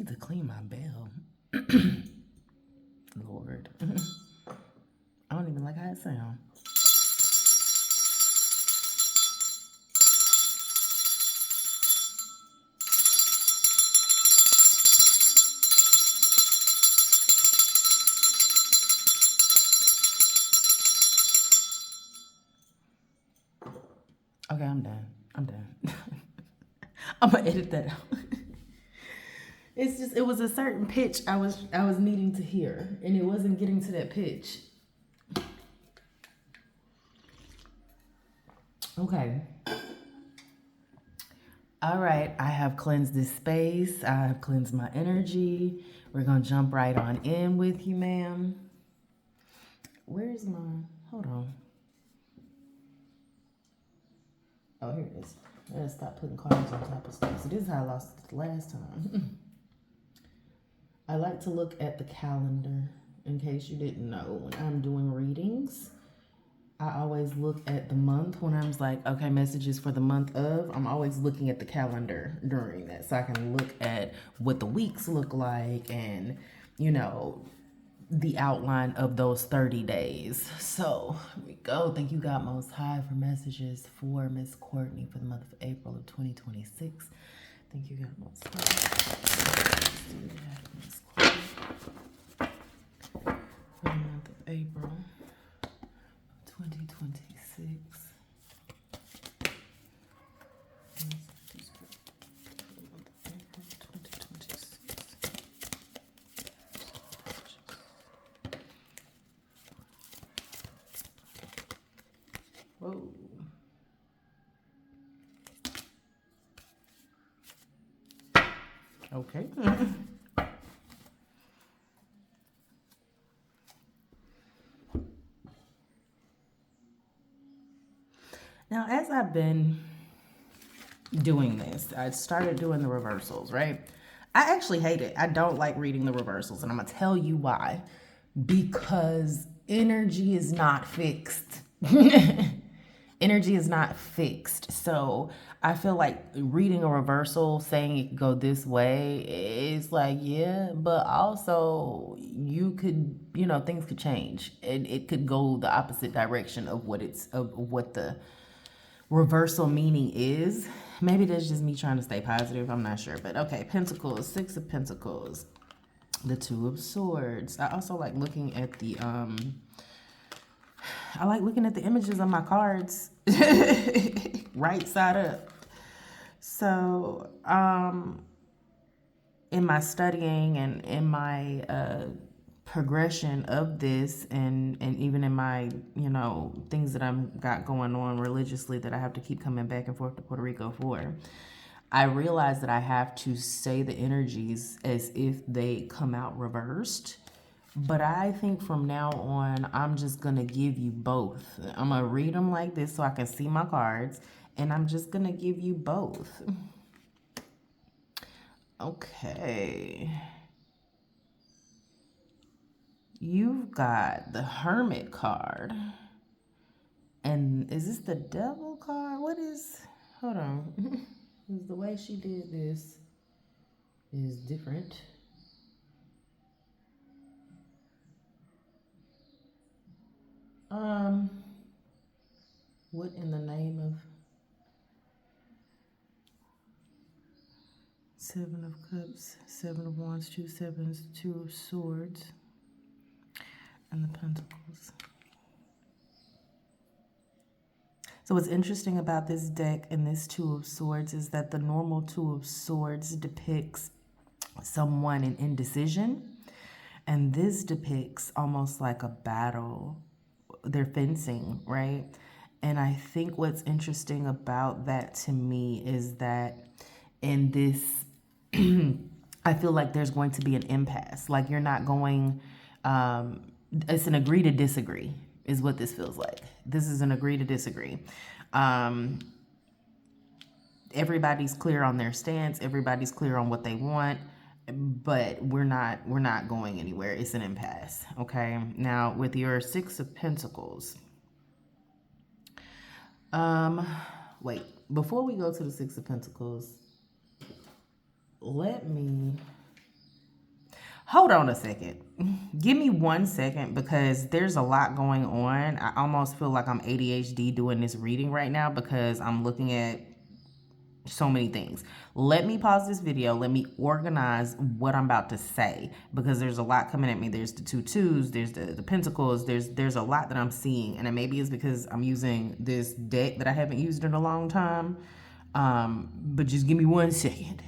need to clean my bell. Lord. I don't even like how it sounds. Okay, I'm done. I'm done. I'm gonna edit that out. It's just, it was a certain pitch I was needing to hear, and it wasn't getting to that pitch. Okay. All right, I have cleansed this space. I have cleansed my energy. We're gonna jump right on in with you, ma'am. Where's my, hold on. Oh, here it is. I gotta stop putting cards on top of stuff. So this is how I lost it last time. I like to look at the calendar, in case you didn't know. When I'm doing readings, I always look at the month. When I'm like, okay, messages for the month of, I'm always looking at the calendar during that, so I can look at what the weeks look like and, you know, the outline of those 30 days. So here we go. Thank you, God Most High, for messages for Miss Courtney for the month of April of 2026. Thank you, God Most High. Miss Courtney for the month of April 2026. Whoa. Okay. Now, as I've been doing this, I started doing the reversals, right? I actually hate it. I don't like reading the reversals, and I'm going to tell you why. Because energy is not fixed. Energy is not fixed. So I feel like reading a reversal, saying it could go this way, is like, yeah, but also you could, you know, things could change. And it could go the opposite direction of what the reversal meaning is. Maybe that's just me trying to stay positive. I'm not sure. But okay, Pentacles, Six of Pentacles, the Two of Swords. I also like looking at the I like looking at the images on my cards right side up. So in my studying and in my progression of this, and even in my, you know, things that I've got going on religiously that I have to keep coming back and forth to Puerto Rico for, I realize that I have to say the energies as if they come out reversed. But I think from now on, I'm just going to give you both. I'm going to read them like this so I can see my cards, and I'm just going to give you both. Okay. You've got the Hermit card. And is this the Devil card? What is... Hold on. The way she did this is different. What in the name of... Seven of Cups, Seven of Wands, Two Sevens, Two of Swords, and the Pentacles. So what's interesting about this deck and this Two of Swords is that the normal Two of Swords depicts someone in indecision, and this depicts almost like a battle. They're fencing, right? And I think what's interesting about that to me is that in this, I feel like there's going to be an impasse. Like you're not going, it's an agree to disagree is what this feels like. This is an agree to disagree. Everybody's clear on their stance. Everybody's clear on what they want, but we're not going anywhere. It's an impasse. Okay. Now with your Six of Pentacles, wait, before we go to the Six of Pentacles, let me Hold on a second. Give me 1 second because there's a lot going on. I almost feel like I'm ADHD doing this reading right now because I'm looking at so many things. Let me pause this video. Let me organize what I'm about to say because there's a lot coming at me. There's the two twos, there's the pentacles, there's a lot that I'm seeing, and it maybe it's because I'm using this deck that I haven't used in a long time. But just give me 1 second.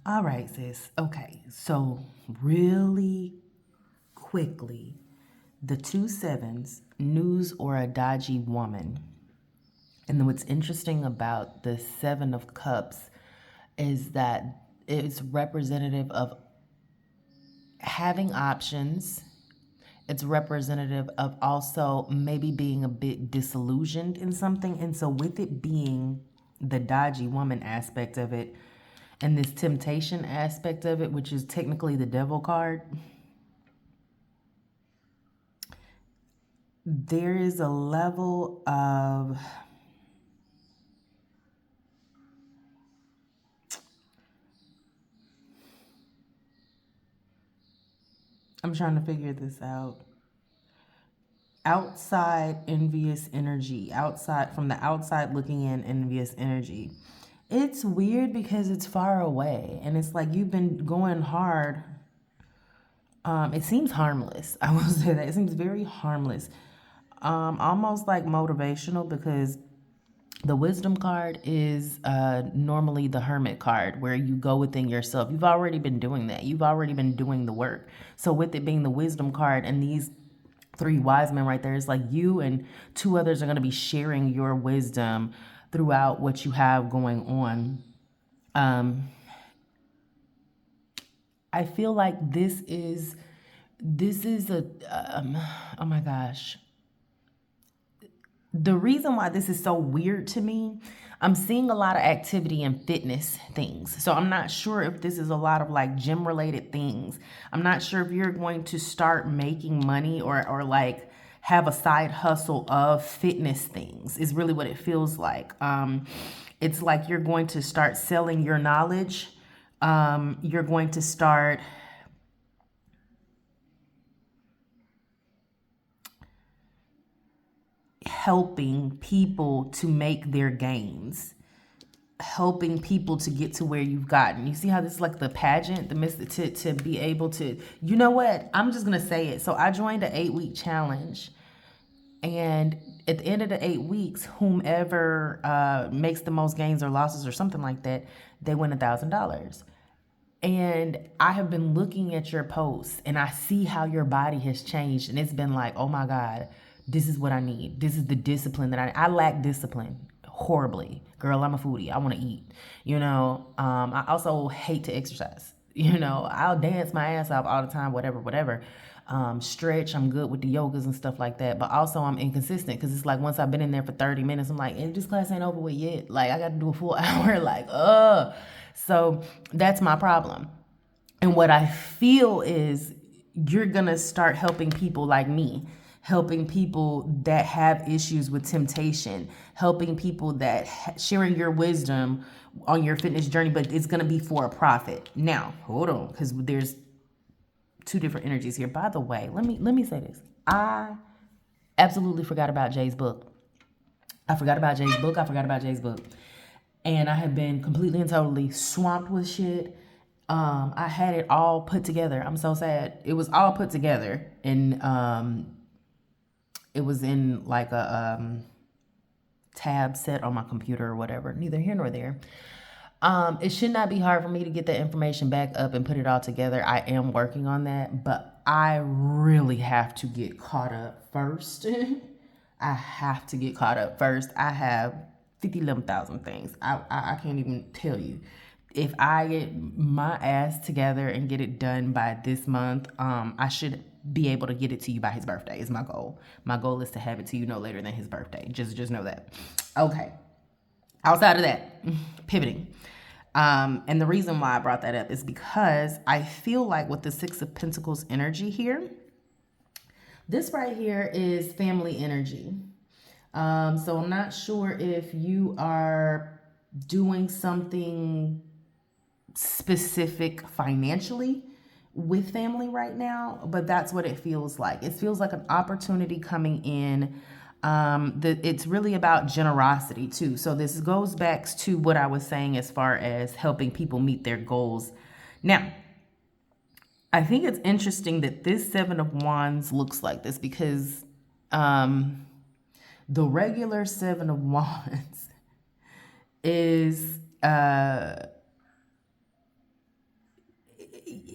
All right, sis. Okay, so really quickly, the 2 sevens, news or a dodgy woman. And then what's interesting about the 7 of Cups is that it's representative of having options. It's representative of also maybe being a bit disillusioned in something. And so with it being the dodgy woman aspect of it and this temptation aspect of it, which is technically the devil card, there is a level of, I'm trying to figure this out. Outside envious energy, outside, from the outside looking in, envious energy. It's weird because it's far away and it's like you've been going hard. It seems harmless. I will say that it seems very harmless. Almost like motivational because the wisdom card is normally the hermit card where you go within yourself. You've already been doing that. You've already been doing the work. So with it being the wisdom card and these 3 wise men right there, it's like you and 2 others are going to be sharing your wisdom throughout what you have going on. I feel like this is a, oh my gosh. The reason why this is so weird to me, I'm seeing a lot of activity in fitness things. So I'm not sure if this is a lot of like gym related things. I'm not sure if you're going to start making money or like have a side hustle of fitness things is really what it feels like. It's like you're going to start selling your knowledge. You're going to start helping people to make their gains, helping people to get to where you've gotten. You see how this is like the pageant, to be able to, you know what? I'm just going to say it. So I joined an 8-week challenge, and at the end of the 8 weeks, whomever makes the most gains or losses or something like that, they win $1,000. And I have been looking at your posts and I see how your body has changed. And it's been like, oh my God, this is what I need. This is the discipline that I lack discipline horribly. Girl, I'm a foodie. I want to eat. I also hate to exercise. I'll dance my ass off all the time, whatever. Stretch, I'm good with the yogas and stuff like that. But also I'm inconsistent because it's like once I've been in there for 30 minutes, I'm like, this class ain't over with yet. Like I got to do a full hour. Like, So that's my problem. And what I feel is you're going to start helping people like me, helping people that have issues with temptation, helping people that sharing your wisdom on your fitness journey, but it's going to be for a profit. Now, hold on, because there's 2 different energies here. By the way, let me say this. I absolutely forgot about Jay's book. I forgot about Jay's book. And I have been completely and totally swamped with shit. I had it all put together. I'm so sad. It was all put together. And it was in like a tab set on my computer or whatever. Neither here nor there. It should not be hard for me to get that information back up and put it all together. I am working on that. But I really have to get caught up first. I have to get caught up first. I have 50,000 things. I can't even tell you. If I get my ass together and get it done by this month, I should be able to get it to you by his birthday is my goal. My goal is to have it to you no later than his birthday. Just know that. Okay. Outside of that, pivoting. And the reason why I brought that up is because I feel like with the 6 of Pentacles energy here, this right here is family energy. So I'm not sure if you are doing something specific financially with family right now, but that's what it feels like. It feels like an opportunity coming in. It's really about generosity too. So this goes back to what I was saying as far as helping people meet their goals. Now, I think it's interesting that this Seven of Wands looks like this because the regular Seven of Wands is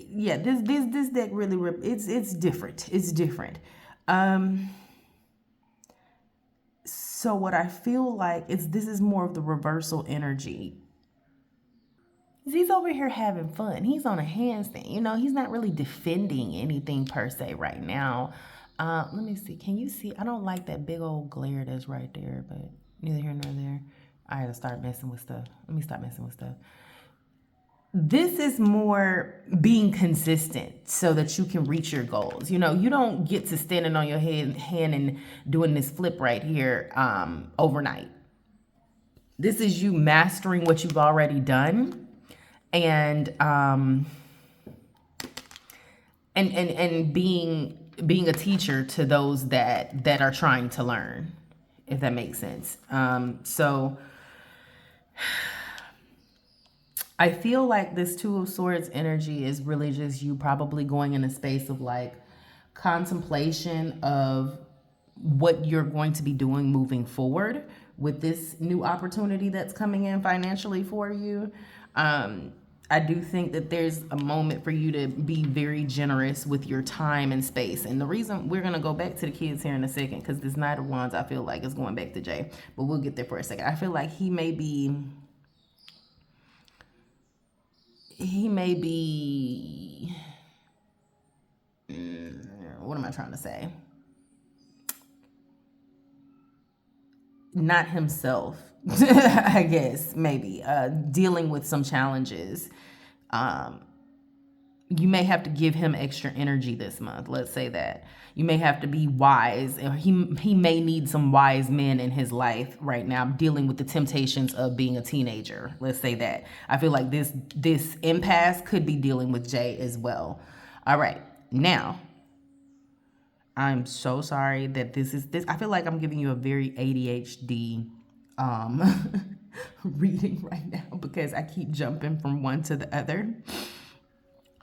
yeah, this deck really it's different. It's different. So what I feel like is this is more of the reversal energy. He's over here having fun. He's on a handstand. You know, he's not really defending anything per se right now. Let me see. Can you see? I don't like that big old glare that's right there, but neither here nor there. I had to start messing with stuff. Let me stop messing with stuff. This is more being consistent so that you can reach your goals. You know, you don't get to standing on your hand and doing this flip right here overnight. This is you mastering what you've already done and being a teacher to those that are trying to learn, if that makes sense. So I feel like this Two of Swords energy is really just you probably going in a space of like contemplation of what you're going to be doing moving forward with this new opportunity that's coming in financially for you. I do think that there's a moment for you to be very generous with your time and space. And the reason we're going to go back to the kids here in a second, because this Knight of Wands, I feel like is going back to Jay, but we'll get there for a second. I feel like he may be, what am I trying to say? Not himself, I guess, maybe, dealing with some challenges. You may have to give him extra energy this month. Let's say that. You may have to be wise. He may need some wise men in his life right now dealing with the temptations of being a teenager. Let's say that. I feel like this impasse could be dealing with Jay as well. All right. Now, I'm so sorry that this. I feel like I'm giving you a very ADHD reading right now because I keep jumping from one to the other.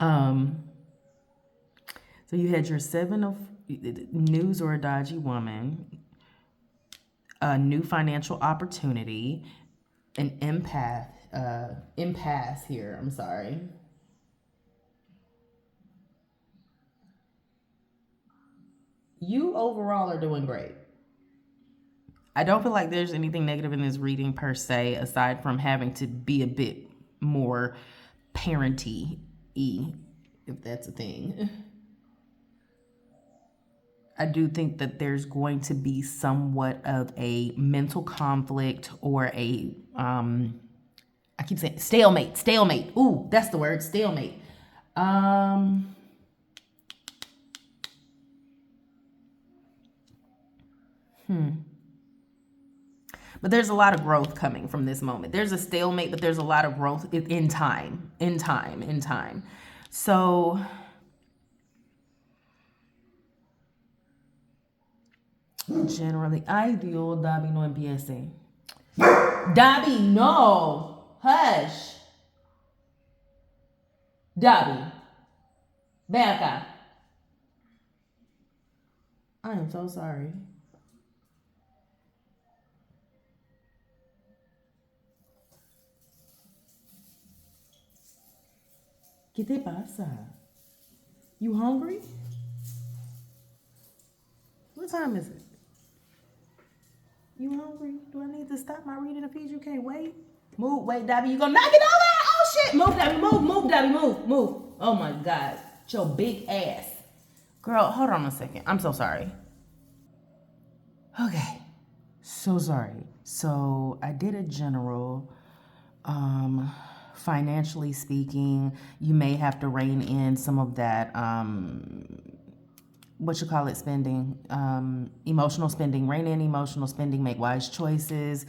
So you had your Seven of News or a dodgy woman, a new financial opportunity, an impasse here. I'm sorry. You overall are doing great. I don't feel like there's anything negative in this reading per se, aside from having to be a bit more parenty-y, if that's a thing. I do think that there's going to be somewhat of a mental conflict or a, I keep saying stalemate. Ooh, that's the word, stalemate. But there's a lot of growth coming from this moment. There's a stalemate, but there's a lot of growth in time. So generally, ay Dios, Dabi no empiece. Dabi, no. Hush. Dabi. Ven acá. I am so sorry. ¿Qué te pasa? You hungry? What time is it? You hungry? Do I need to stop my reading to feed you? Can't wait. Move, wait, Dabby, you gonna knock it over? Oh shit! Move, Dabby, move, Dabby, move. Oh my God, your big ass, girl. Hold on a second. I'm so sorry. Okay, so sorry. So I did a general. Financially speaking, you may have to rein in some of that. What you call it, spending, emotional spending, rein in emotional spending, make wise choices.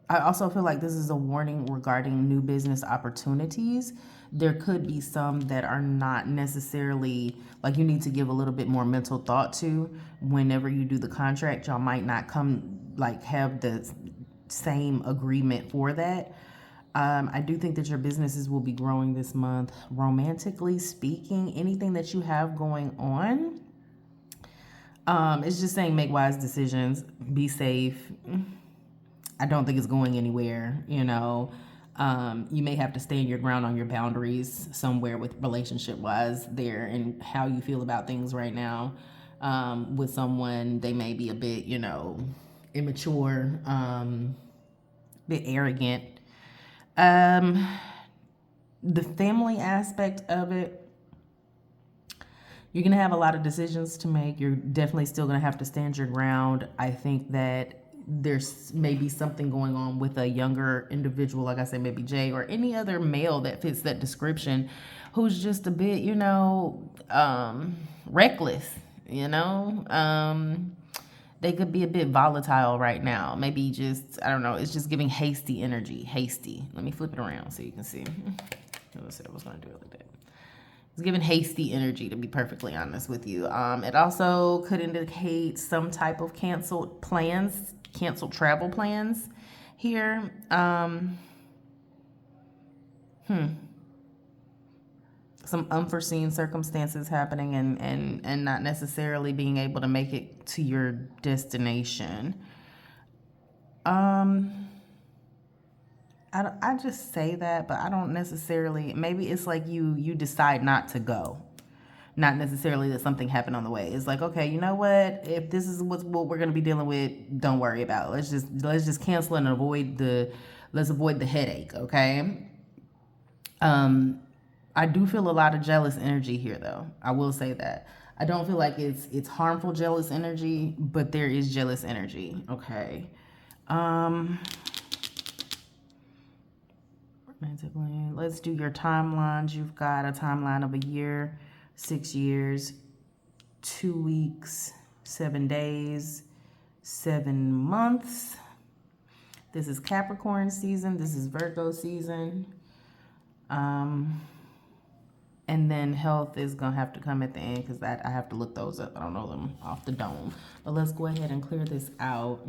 I also feel like this is a warning regarding new business opportunities. There could be some that are not necessarily like you need to give a little bit more mental thought to whenever you do the contract. Y'all might not come like have the same agreement for that. I do think that your businesses will be growing this month. Romantically speaking, anything that you have going on, it's just saying make wise decisions, be safe. I don't think it's going anywhere, you know. You may have to stand your ground on your boundaries somewhere with relationship wise there and how you feel about things right now. With someone, they may be a bit, you know, immature, bit arrogant. The family aspect of it, you're going to have a lot of decisions to make. You're definitely still going to have to stand your ground. I think that there's maybe something going on with a younger individual, like I said, maybe Jay or any other male that fits that description, who's just a bit, you know, reckless, you know. They could be a bit volatile right now. Maybe just, I don't know, it's just giving hasty energy. Hasty. Let me flip it around so you can see. Let's see, I was going to do it like that. It's giving hasty energy, to be perfectly honest with you. It also could indicate some type of canceled plans, canceled travel plans here. Some unforeseen circumstances happening and not necessarily being able to make it to your destination. I just say that, but I don't necessarily, maybe it's like you decide not to go. Not necessarily that something happened on the way. It's like, okay, you know what? If this is what we're gonna be dealing with, don't worry about it. Let's just cancel and avoid the headache, okay? I do feel a lot of jealous energy here though. I will say that. I don't feel like it's harmful jealous energy, but there is jealous energy, okay? Let's do your timelines. You've got a timeline of a year, 6 years, 2 weeks, 7 days, 7 months. This is Capricorn season. This is Virgo season. And then health is going to have to come at the end because I have to look those up. I don't know them off the dome. But let's go ahead and clear this out.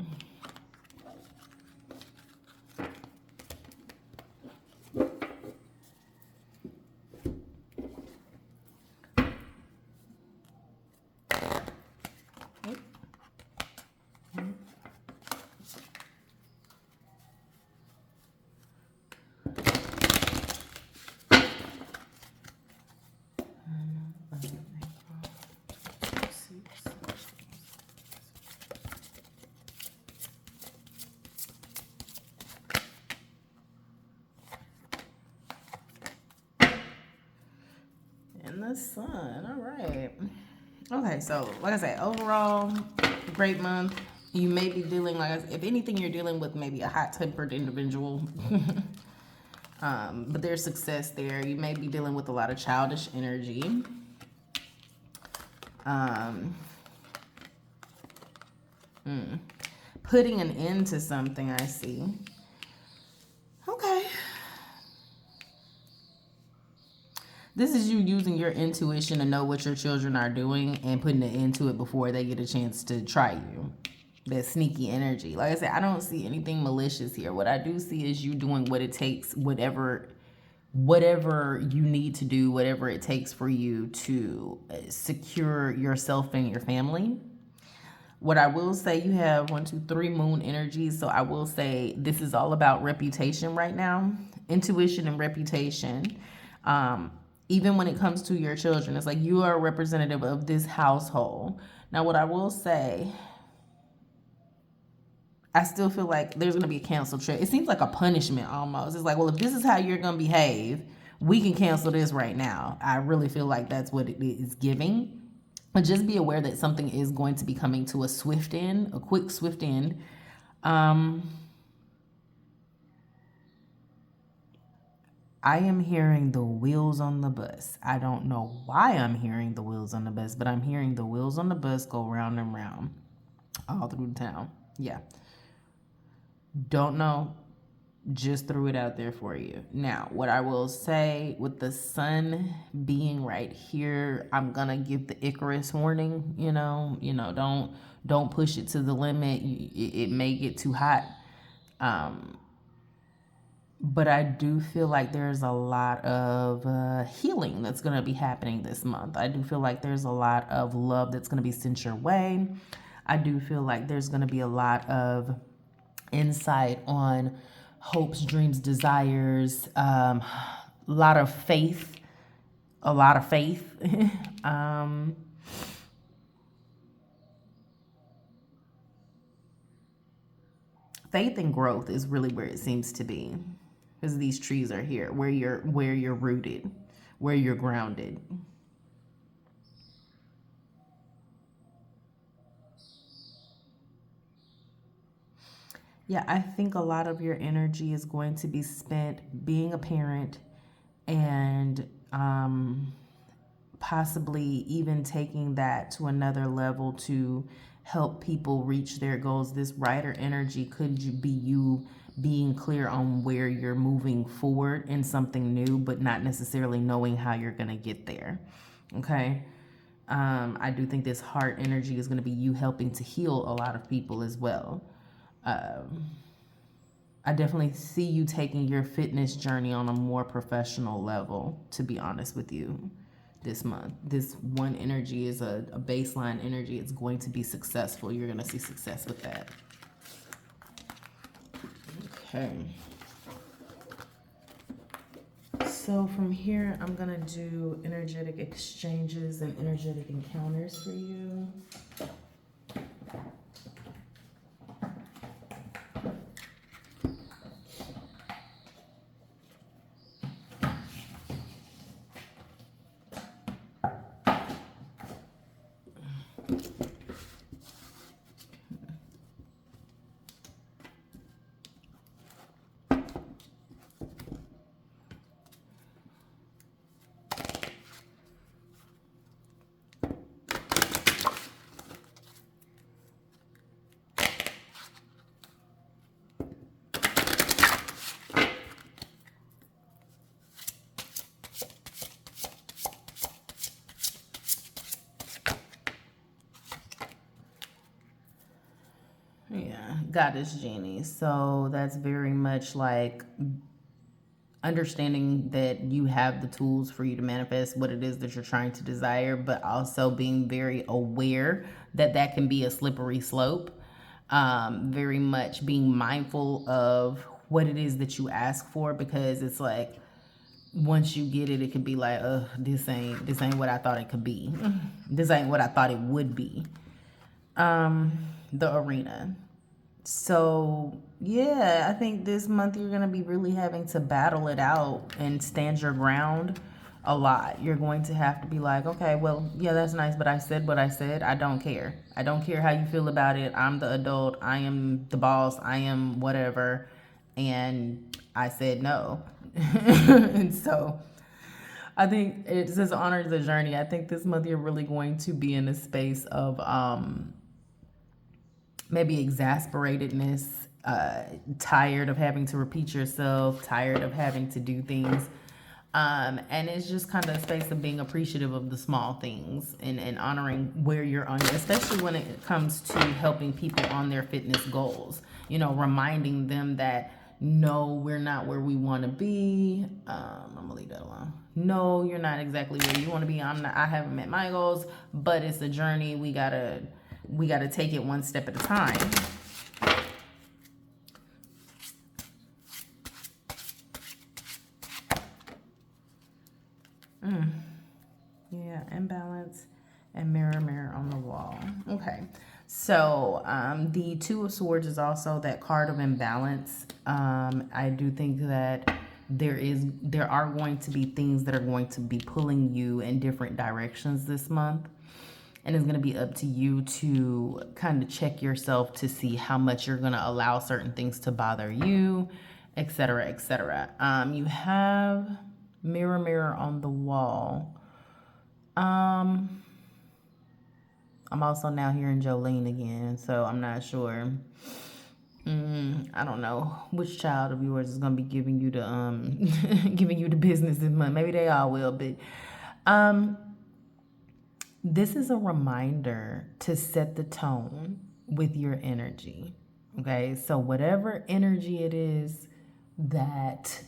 The sun. All right. Okay, so like I said, overall, great month. You may be dealing, like, if anything, you're dealing with maybe a hot-tempered individual. But there's success there. You may be dealing with a lot of childish energy. Putting an end to something, I see. Okay. This is you using your intuition to know what your children are doing and putting an end to it before they get a chance to try you. That sneaky energy. Like I said, I don't see anything malicious here. What I do see is you doing what it takes, whatever you need to do, whatever it takes for you to secure yourself and your family. What I will say, you have 1, 2, 3 moon energies. So I will say this is all about reputation right now. Intuition and reputation. Even when it comes to your children, it's like you are a representative of this household. Now, what I will say, I still feel like there's going to be a canceled trip. It seems like a punishment almost. It's like, well, if this is how you're going to behave, we can cancel this right now. I really feel like that's what it is giving. But just be aware that something is going to be coming to a swift end, a quick, swift end. I am hearing the wheels on the bus. I don't know why I'm hearing the wheels on the bus, but I'm hearing the wheels on the bus go round and round all through the town. Yeah. Don't know. Just threw it out there for you. Now, what I will say, with the sun being right here, I'm gonna give the Icarus warning. Don't push it to the limit. It may get too hot. But I do feel like there's a lot of healing that's going to be happening this month. I do feel like there's a lot of love that's going to be sent your way. I do feel like there's going to be a lot of insight on hopes, dreams, desires, a lot of faith, a lot of faith. Faith and growth is really where it seems to be, because these trees are here, where you're rooted, where you're grounded. Yeah, I think a lot of your energy is going to be spent being a parent, and possibly even taking that to another level to help people reach their goals. This writer energy could be you being clear on where you're moving forward in something new, but not necessarily knowing how you're going to get there. Okay. I do think this heart energy is going to be you helping to heal a lot of people as well. I definitely see you taking your fitness journey on a more professional level, to be honest with you, this month. This one energy is a baseline energy. It's going to be successful. You're going to see success with that. Okay. So from here, I'm going to do energetic exchanges and energetic encounters for you. Yeah, goddess genie. So that's very much like understanding that you have the tools for you to manifest what it is that you're trying to desire, but also being very aware that that can be a slippery slope. Very much being mindful of what it is that you ask for, because it's like once you get it, it could be like, this ain't what I thought it could be. This ain't what I thought it would be. The arena. So, yeah, I think this month you're going to be really having to battle it out and stand your ground a lot. You're going to have to be like, okay, well, yeah, that's nice, but I said what I said. I don't care. I don't care how you feel about it. I'm the adult. I am the boss. I am whatever. And I said no. And so I think it says honor the journey. I think this month you're really going to be in a space of maybe exasperatedness, tired of having to repeat yourself, tired of having to do things. And it's just kind of a space of being appreciative of the small things, and honoring where you're on, especially when it comes to helping people on their fitness goals. Reminding them that no, we're not where we want to be. I'm gonna leave that alone. No, you're not exactly where you want to be. I haven't met my goals, but it's a journey. We gotta take it one step at a time. Yeah, imbalance and mirror on the wall. Okay. So the Two of Swords is also that card of imbalance. I do think that there are going to be things that are going to be pulling you in different directions this month. And it's going to be up to you to kind of check yourself to see how much you're going to allow certain things to bother you, etc., etc. You have mirror on the wall. I'm also now hearing Jolene again, so I'm not sure. I don't know which child of yours is gonna be giving you the giving you the business this month. Maybe they all will, but this is a reminder to set the tone with your energy. Okay, so whatever energy it is that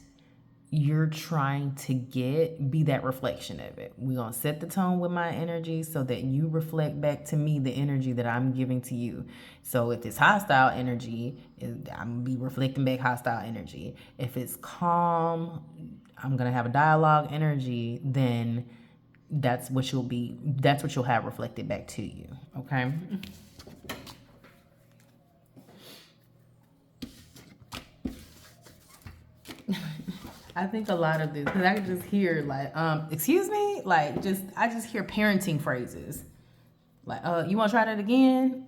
you're trying to get, be that reflection of it. We're going to set the tone with my energy so that you reflect back to me the energy that I'm giving to you. So if it's hostile energy, I'm going to be reflecting back hostile energy. If it's calm, I'm going to have a dialogue energy, then that's what you'll have reflected back to you. Okay? I think a lot of this, because I can just hear like, excuse me, like I just hear parenting phrases. Like, you want to try that again?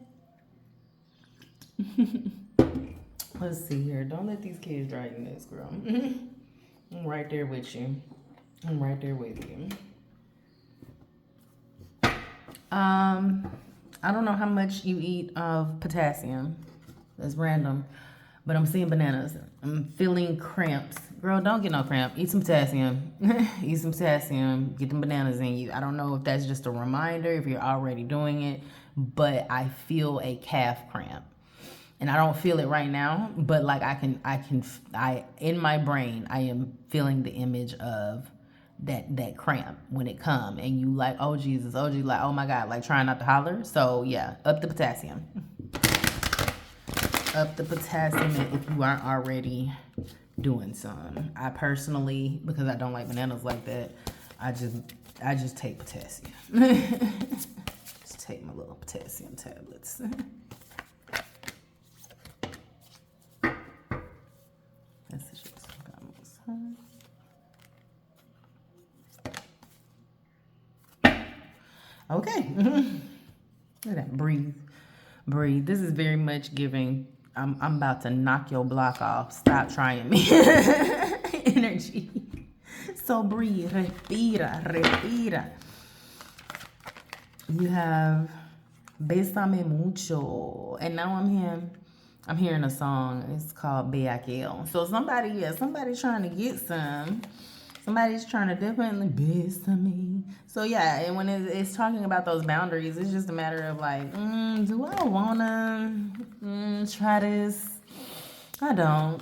Let's see here. Don't let these kids drive you nuts, girl. I'm right there with you. I'm right there with you. I don't know how much you eat of potassium. That's random. But I'm seeing bananas. I'm feeling cramps. Girl, don't get no cramp. Eat some potassium. Eat some potassium. Get them bananas in you. I don't know if that's just a reminder, if you're already doing it, but I feel a calf cramp. And I don't feel it right now, but like I in my brain, I am feeling the image of that cramp when it come, and you like, oh Jesus, oh Jesus, like, oh my God, like trying not to holler. So yeah, up the potassium. Up the potassium if you aren't already doing some. I personally, because I don't like bananas like that, I just take potassium. Just take my little potassium tablets. Okay. Look at that. Breathe. Breathe. This is very much giving, I'm about to knock your block off. Stop trying me. Energy. So breathe. Respira. Respira. You have Bésame Mucho. And now I'm hearing a song. It's called Beaquel. So somebody's trying to get some. Somebody's trying to definitely bésame. So yeah, and when it's talking about those boundaries, it's just a matter of like, do I wanna try this? I don't.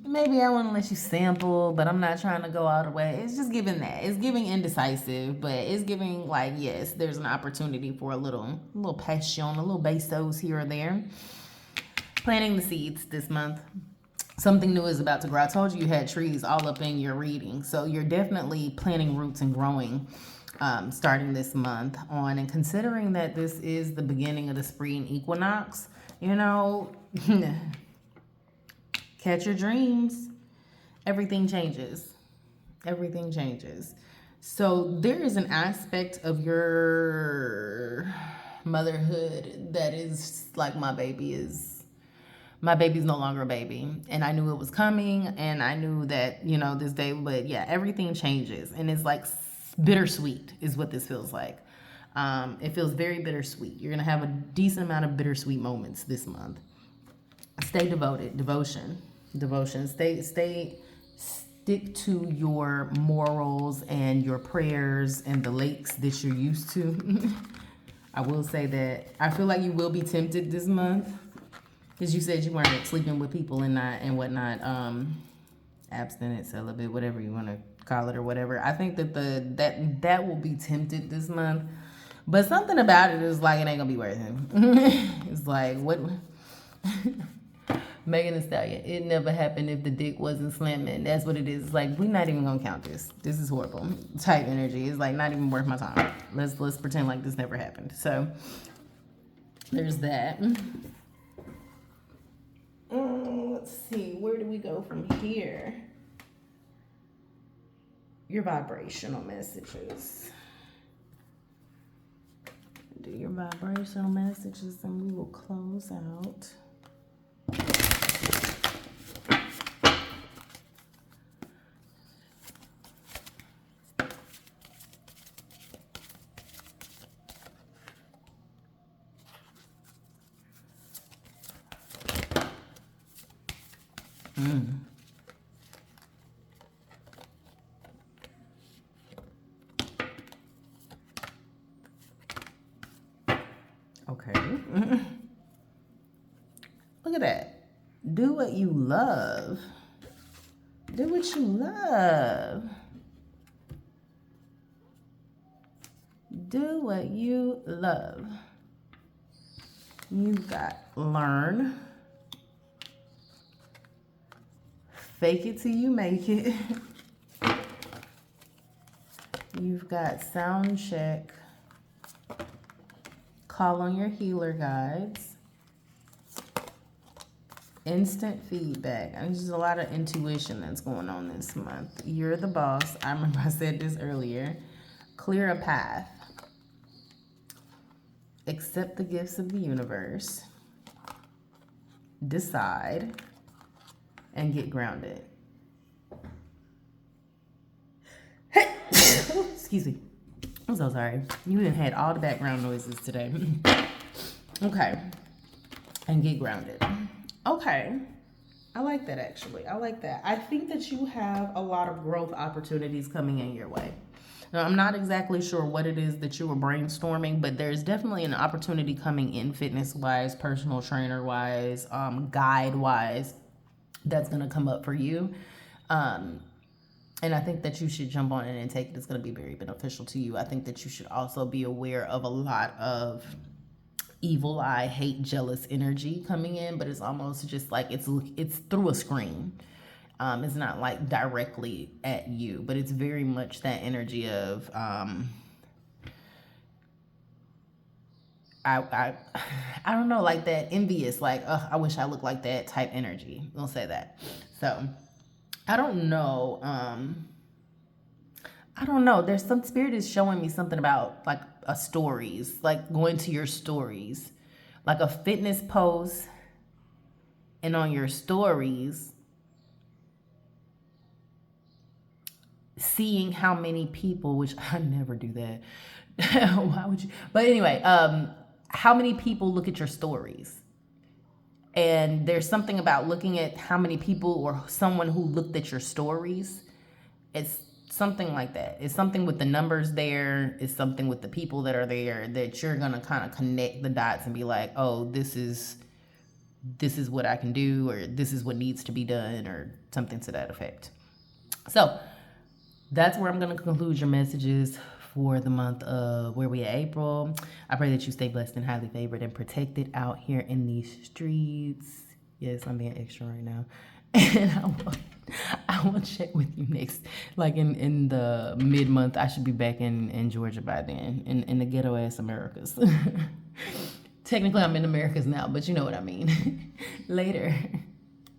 Maybe I want to let you sample, but I'm not trying to go all the way. It's just giving that. It's giving indecisive, but it's giving like, yes, there's an opportunity for a little passion, a little besos here or there. Planting the seeds this month. Something new is about to grow. I told you had trees all up in your reading. So you're definitely planting roots and growing starting this month on. And considering that this is the beginning of the spring equinox, you know, catch your dreams. Everything changes. Everything changes. So there is an aspect of your motherhood that is like my baby's no longer a baby, and I knew it was coming, and I knew that, you know, this day, but yeah, everything changes, and it's like bittersweet is what this feels like. It feels very bittersweet. You're gonna have a decent amount of bittersweet moments this month. Stay devoted. Devotion. Stick to your morals and your prayers and the lakes that you're used to. I will say that I feel like you will be tempted this month, because you said you weren't sleeping with people and whatnot, abstinent, celibate, whatever you want to call it or whatever. I think that that will be tempted this month, but something about it is like it ain't gonna be worth it. It's like what Megan Thee Stallion. It never happened if the dick wasn't slamming. That's what it is. It's like, we're not even gonna count this. This is horrible. Type energy. It's like not even worth my time. Let's pretend like this never happened. So there's that. Let's see, where do we go from here? Your vibrational messages. Do your vibrational messages, and we will close out. Okay. Look at that. Do what you love. Do what you love. Do what you love. You've got learn. Fake it till you make it. You've got sound check. Call on your healer guides. Instant feedback. And there's a lot of intuition that's going on this month. You're the boss. I remember I said this earlier. Clear a path. Accept the gifts of the universe. Decide. And get grounded. Excuse me. I'm so sorry. You done had all the background noises today. Okay. And get grounded. Okay. I like that, actually. I like that. I think that you have a lot of growth opportunities coming in your way. Now, I'm not exactly sure what it is that you were brainstorming, but there's definitely an opportunity coming in fitness-wise, personal trainer-wise, guide-wise, that's going to come up for you. And I think that you should jump on it and take it. It's going to be very beneficial to you. I think that you should also be aware of a lot of evil eye, hate, jealous energy coming in, but it's almost just like it's through a screen. It's not like directly at you, but it's very much that energy of I don't know, like that envious, like I wish I looked like that type energy. We'll say that. So I don't know. I don't know. There's some spirit is showing me something about like a stories, like going to your stories, like a fitness post, and on your stories, seeing how many people, which I never do that. Why would you? But anyway, how many people look at your stories? And there's something about looking at how many people or someone who looked at your stories. It's something like that. It's something with the numbers there. It's something with the people that are there that you're going to kind of connect the dots and be like, oh, this is what I can do, or this is what needs to be done, or something to that effect. So that's where I'm going to conclude your messages for the month of where we at April. I pray that you stay blessed and highly favored and protected out here in these streets. Yes, I'm being extra right now. And I will check with you next, like in the mid-month. I should be back in Georgia by then, in the ghetto ass Americas. Technically, I'm in Americas now, but you know what I mean. Later.